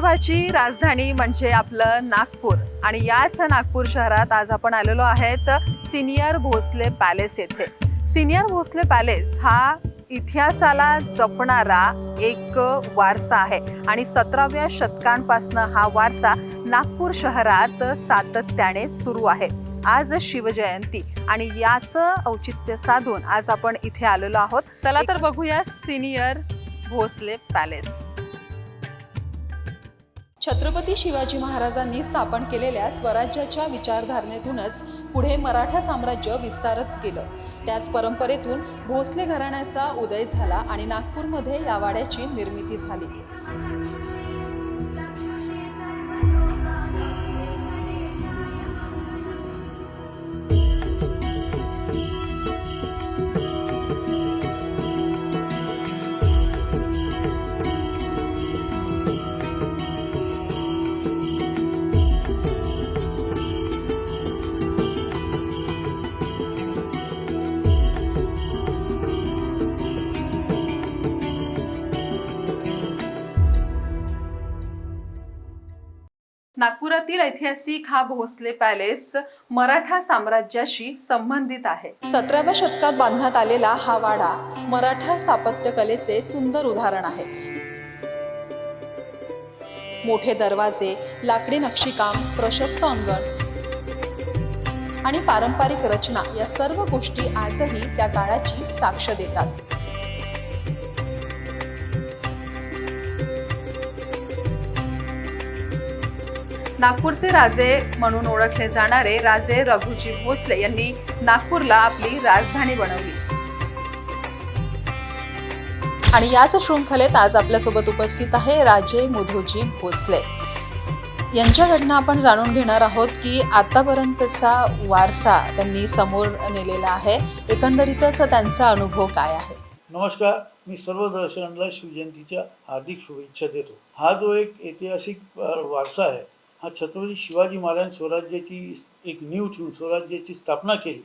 विदर्भाची राजधानी म्हणजे आपलं नागपूर आणि याच नागपूर शहरात आज आपण आलेलो आहेत सिनियर भोसले पॅलेस येथे। सिनियर भोसले पॅलेस हा इतिहासाला जपणारा एक वारसा आहे आणि 17व्या शतकांपासून हा वारसा नागपूर शहरात सातत्याने सुरू आहे। आज शिवजयंती आणि याचं औचित्य साधून आज आपण इथे आलेलो आहोत। चला तर बघूया सिनियर भोसले पॅलेस। छत्रपती शिवाजी महाराजांनी स्थापन केलेल्या स्वराज्याच्या विचारधारणेतूनच पुढे मराठा साम्राज्य विस्तारच केलं। त्याच परंपरेतून भोसले घराण्याचा उदय झाला आणि नागपूरमध्ये या वाड्याची निर्मिती झाली। नागपुरातील ऐतिहासिक हा भोसले पॅलेस मराठा साम्राज्याशी संबंधित आहे। 17व्या शतकात बांधण्यात आलेला हा वाडा मराठा स्थापत्य कलेचे सुंदर उदाहरण आहे। मोठे दरवाजे, लाकडी नक्षीकाम, प्रशस्त अंगण आणि पारंपरिक रचना या सर्व गोष्टी आजही त्या काळाची साक्ष देतात। नागपूरचे राजे म्हणून ओळखले जाणारे राजे रघुजी भोसले यांनी नागपूरला आपली राजधानी बनवली आणि याच शृंखलेत आज आपल्यासोबत उपस्थित आहे राजे मुधोजी भोसले। यांच्याकडनं आपण जाणून घेणार आहोत की आतापर्यंतचा वारसा त्यांनी समोर नेलेला आहे, एकंदरीतच त्यांचा अनुभव काय आहे। नमस्कार, मी सर्व दर्शकांना शिवजयंतीच्या हार्दिक शुभेच्छा देतो। हा जो एक ऐतिहासिक वारसा आहे, हा छत्रपती शिवाजी महाराज स्वराज्याची एक नीव ठेवून स्वराज्याची स्थापना केली।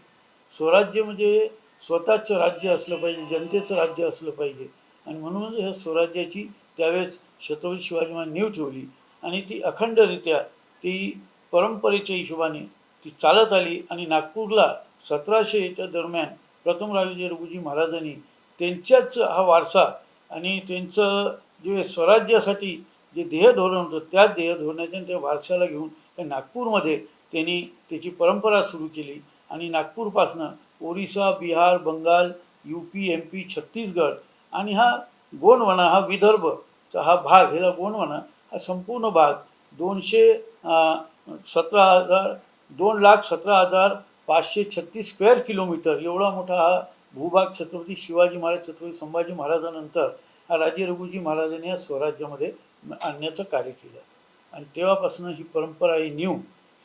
स्वराज्य म्हणजे स्वतःचं राज्य असलं पाहिजे, जनतेचं राज्य असलं पाहिजे आणि म्हणूनच ह्या स्वराज्याची त्यावेळेस छत्रपती शिवाजी महाराज नीव ठेवली आणि ती अखंडरित्या ती परंपरेच्या हिशोबाने ती चालत आली आणि नागपूरला 1700च्या दरम्यान प्रथम राजे रघुजी महाराजांनी त्यांच्याच हा वारसा आणि त्यांचं जे स्वराज्यासाठी जे ध्येय धोरण होतं त्या ध्येय धोरणाच्या त्या वारशाला घेऊन त्या नागपूरमध्ये त्यांनी त्याची परंपरा सुरू केली आणि नागपूरपासनं ओरिसा, बिहार, बंगाल, UP, MP, छत्तीसगड आणि हा गोंडवाना, हा विदर्भचा हा भाग, ह्याला गोंडवाना हा संपूर्ण भाग 2,17,536 स्क्वेअर किलोमीटर एवढा मोठा हा भूभाग छत्रपती शिवाजी महाराज, छत्रपती संभाजी महाराजांनंतर हा राजे रघुजी महाराजांनी या स्वराज्यामध्ये आणण्याचं कार्य केलं आणि तेव्हापासून ही परंपरा, ही नीव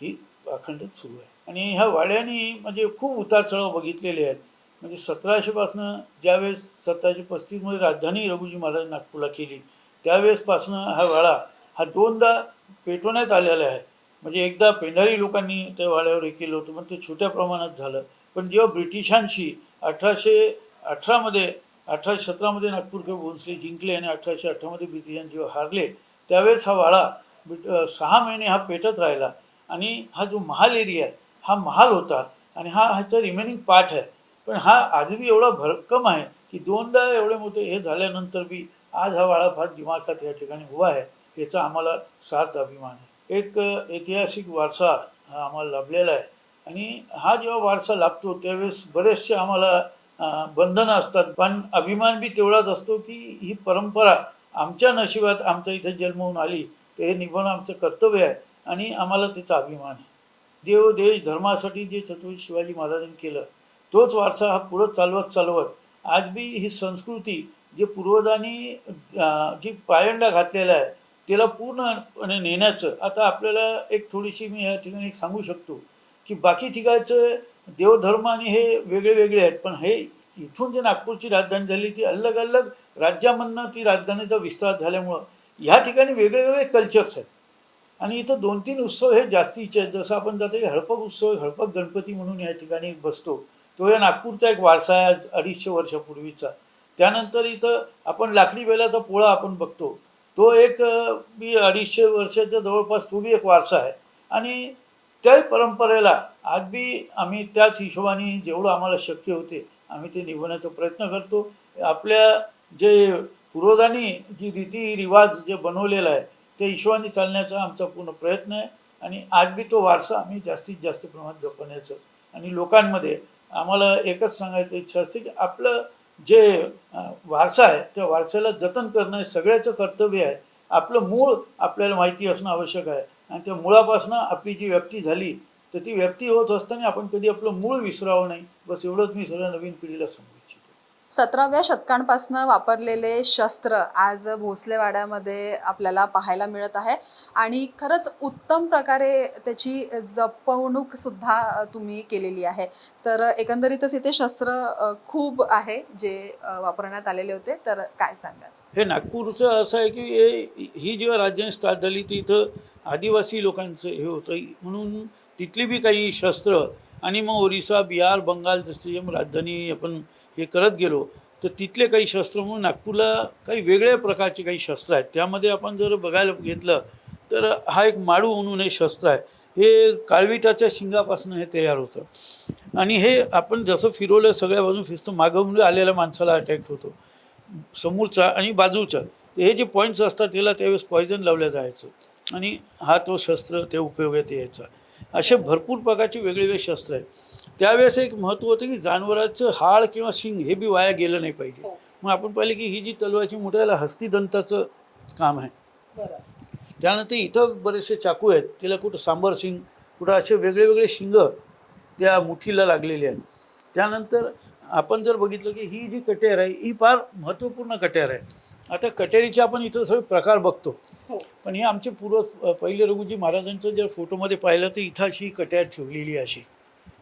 ही अखंडित सुरू आहे। आणि ह्या वाड्याने म्हणजे खूप उतार चढाव बघितलेले आहेत। म्हणजे 1700पासनं ज्यावेळेस 1735मध्ये राजधानी रघुजी महाराज नागपूरला केली त्यावेळेसपासनं हा वाडा हा दोनदा पेटवण्यात आलेला आहे। म्हणजे एकदा पेंढारी लोकांनी त्या वाड्यावर हे केलं होतं, पण ते छोट्या प्रमाणात झालं। पण जेव्हा ब्रिटिशांशी 1817मध्ये नागपूरकर भोसले जिंकले आणि 1818मध्ये ब्रिटिशांनी जेव्हा हारले त्यावेळेस हा वाडा 6 महिने हा पेटत राहिला आणि हा जो महाल एरिया आहे हा महाल होता आणि हा ह्याचा रिमेनिंग पार्ट आहे। पण हा आजही एवढा भरकम आहे की दोनदा एवढे मोठे हे झाल्यानंतर बी आज हा वाडा फार दिमाखात या ठिकाणी उभा आहे, याचा आम्हाला सार्थ अभिमान आहे। एक ऐतिहासिक वारसा हा आम्हाला लाभलेला आहे आणि हा जेव्हा वारसा लाभतो त्यावेळेस बरेचसे आम्हाला बंधनं असतात, पण अभिमान बी तेवढाच असतो की ही परंपरा आमच्या नशिबात आमच्या इथे जन्म होऊन आली तर हे निभवणं आमचं कर्तव्य आहे आणि आम्हाला त्याचा अभिमान आहे। देव देश धर्मासाठी जे छत्रपती शिवाजी महाराजांनी केलं तोच वारसा हा पुढं चालवत आज बी ही संस्कृती जे पूर्वजांनी जी पायंडा घातलेला आहे त्याला पूर्णपणे नेण्याचं आता आपल्याला एक थोडीशी मी या ठिकाणी एक सांगू शकतो की बाकी ठिकाणचं देवधर्म आणि हे वेगळे वेगळे आहेत, पण हे इथून जे नागपूरची राजधानी झाली ती अलग अलग राज्यामधनं ती राजधानीचा विस्तार झाल्यामुळं ह्या ठिकाणी वेगळे वेगळे कल्चर्स आहेत आणि इथं 2-3 उत्सव हे जास्तीचे आहेत। जसं आपण जातो हळपक उत्सव, हळपक गणपती म्हणून या ठिकाणी बसतो, तो या नागपूरचा एक वारसा आहे 250 वर्षापूर्वीचा। त्यानंतर इथं आपण लाकडी बैलाचा पोळा आपण बघतो, तो एक बी 250 वर्षाच्या जवळपास तो बी एक वारसा आहे आणि त्याही परंपरेला आज बी आम्ही त्याच हिशोबाने जेवढं आम्हाला शक्य होते आम्ही ते निभवण्याचा प्रयत्न करतो. आपल्या जे पूर्वजांनी जी रीती रिवाज जे बनवलेला आहे त्या हिशोबाने चालण्याचा आमचा पूर्ण प्रयत्न आहे आणि आज बी तो वारसा आम्ही जास्तीत जास्त प्रमाणात जपण्याचं आणि लोकांमध्ये आम्हाला एकच सांगायचं इच्छा असते की आपलं जे वारसा आहे त्या वारशाला जतन करणं हे सगळ्याचं कर्तव्य आहे. आपलं मूळ आपल्याला माहिती असणं आवश्यक आहे आणि त्या मुळापासून आपली जी व्याप्ती झाली तर ती व्याप्ती होत असताना आपण कधी आपलं मूळ विसरावं नाही. बस एवढंच मी सगळ्या नवीन पिढीला सांगू इच्छितो. 17व्या शतकांपासून वापरलेले शस्त्र आज भोसलेवाड्यामध्ये आपल्याला पाहायला मिळत आहे आणि खरंच उत्तम प्रकारे त्याची जपवणूक सुद्धा तुम्ही केलेली आहे. तर एकंदरीतच इथे शस्त्र खूप आहे जे वापरण्यात आलेले होते. तर काय सांगाल? हे नागपूरचं असं आहे की ही जेव्हा राजधानी स्टार्ट झाली तर इथं आदिवासी लोकांचं हे होतं म्हणून तिथली बी काही शस्त्र आणि मग ओरिसा बिहार बंगाल जसं जे राजधानी आपण हे करत गेलो तर तिथले काही शस्त्र म्हणून नागपूरला काही वेगळ्या प्रकारचे काही शस्त्र आहेत. त्यामध्ये आपण जर बघायला घेतलं तर हा एक माडू म्हणून हे शस्त्र आहे. हे काळविटाच्या शिंगापासून हे तयार होतं आणि हे आपण जसं फिरवलं सगळ्या बाजून फिरतो मागं आलेल्या माणसाला अटॅक होतो समोरचा आणि बाजूचा. हे जे पॉईंट्स असतात त्याला त्यावेळेस पॉयझन लावलं जायचं आणि हा तो शस्त्र त्या उपयोगात यायचा. असे भरपूर प्रकारचे वेगवेगळे शस्त्र आहेत. त्यावेळेस एक महत्त्व होतं की जनावराचं हाड किंवा शिंग हे बी वाया गेलं नाही पाहिजे. मग आपण पाहिलं की ही जी तलवारची मोठ्याला हस्तिदंताचं काम आहे. त्यानंतर इथं बरेचसे चाकू आहेत त्याला कुठं सांबर शिंग कुठं असे वेगळे वेगळे शिंग त्या मुठीला लागलेले आहेत. त्यानंतर आपण जर बघितलं की ही जी कट्यार आहे ही फार महत्त्वपूर्ण कट्यार आहे. आता कट्यारीचे आपण इथं सगळे प्रकार बघतो पण हे आमचे पहिले रघुजी महाराजांचं जर फोटोमध्ये पाहिलं तर इथं अशी कट्यार ठेवलेली अशी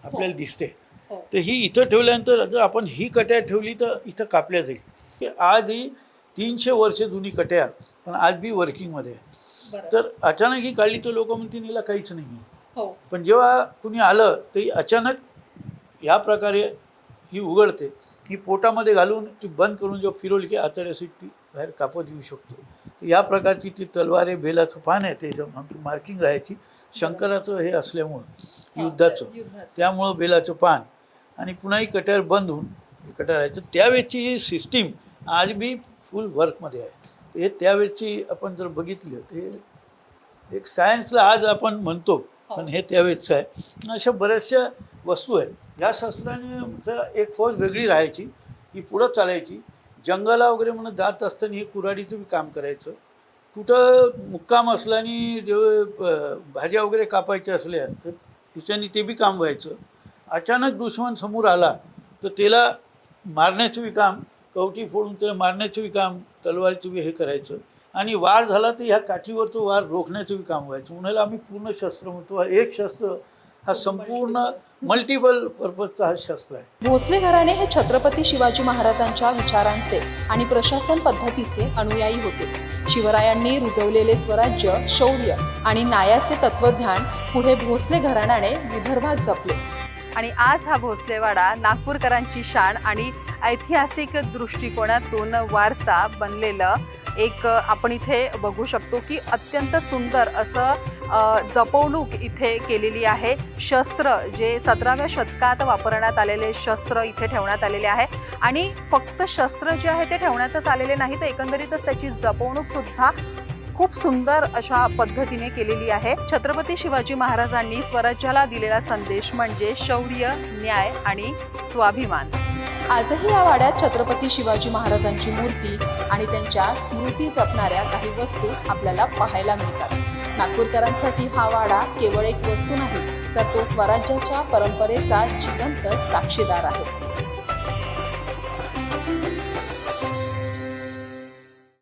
आपल्याला दिसते. तर ही इथं ठेवल्यानंतर जर आपण ही कट्यार ठेवली तर इथं कापल्या जाईल की आज ही 300 वर्ष जुनी कट्यार पण आज बी वर्किंगमध्ये आहे. तर अचानक ही काढली तर लोक म्हणतील हिला काहीच नाही पण जेव्हा कुणी आलं तर ही अचानक या प्रकारे ही उघडते. ही पोटामध्ये घालून ती बंद करून जेव्हा फिरवली की आतड्याशी ती बाहेर कापत येऊ शकतो. तर या प्रकारची ती तलवार आहे. बेलाचं पान आहे ते आमची मार्किंग राहायची शंकराचं हे असल्यामुळं युद्धाचं त्यामुळं बेलाचं पान आणि पुन्हा ही कट्यार बंद होऊन कट्यार राहायचं. त्यावेळेची ही सिस्टीम आज बी फुल वर्कमध्ये आहे. ते त्यावेळेची आपण जर बघितलं ते एक सायन्सला आज आपण म्हणतो पण हे त्यावेळेचं आहे. अशा बऱ्याचशा वस्तू आहेत. या शस्त्राने एक फौज वेगळी राहायची ही पुढं चालायची. जंगला वगैरे म्हणून जात असताना हे कुऱ्हाडीचं बी काम करायचं. कुठं मुक्काम असला आणि जेव्हा भाज्या वगैरे कापायच्या असल्या तर हिच्यानी ते बी काम व्हायचं. अचानक दुश्मन समोर आला तर त्याला मारण्याचं बी काम कवटी फोडून त्याला मारण्याचं बी काम तलवारीचं बी हे करायचं आणि वार झाला तर ह्या काठीवर तो वार रोखण्याचं बी काम व्हायचं. म्हणून आम्ही पूर्ण शस्त्र म्हणतो. एक शस्त्र हा संपूर्ण मल्टिपल पर्पजचा हा शस्त्र आहे. भोसले घराणे हे छत्रपती शिवाजी महाराजांच्या विचारांचे आणि प्रशासन पद्धतीचे अनुयायी होते. शिवरायांनी रुजवलेले स्वराज्य शौर्य आणि न्यायाचे तत्वज्ञान पुढे भोसले घराण्याने विदर्भात जपले आणि आज हा भोसलेवाडा नागपूरकरांची शान आणि ऐतिहासिक दृष्टिकोनातून वारसा बनलेलं एक आपण इथे बघू शकतो की अत्यंत सुंदर असं जपवणूक इथे केलेली आहे. शस्त्र जे 17व्या शतकात वापरण्यात आलेले शस्त्र इथे ठेवण्यात आलेले आहे आणि फक्त शस्त्र जे आहे ते ठेवण्यातच आलेले नाही तर एकंदरीतच त्याची जपवणूक सुद्धा खूप सुंदर अशा पद्धतीने केलेली आहे. छत्रपती शिवाजी महाराजांनी स्वराज्याला दिलेला संदेश म्हणजे शौर्य, न्याय आणि स्वाभिमान. आजही या वाड्यात छत्रपती शिवाजी महाराजांची मूर्ती आणि त्यांच्या स्मृती जपणाऱ्या काही वस्तू आपल्याला पाहायला मिळतात. नागपूरकरांसाठी हा वाडा केवळ एक वस्तू नाही तर तो स्वराज्याच्या परंपरेचा जिवंत साक्षीदार आहे.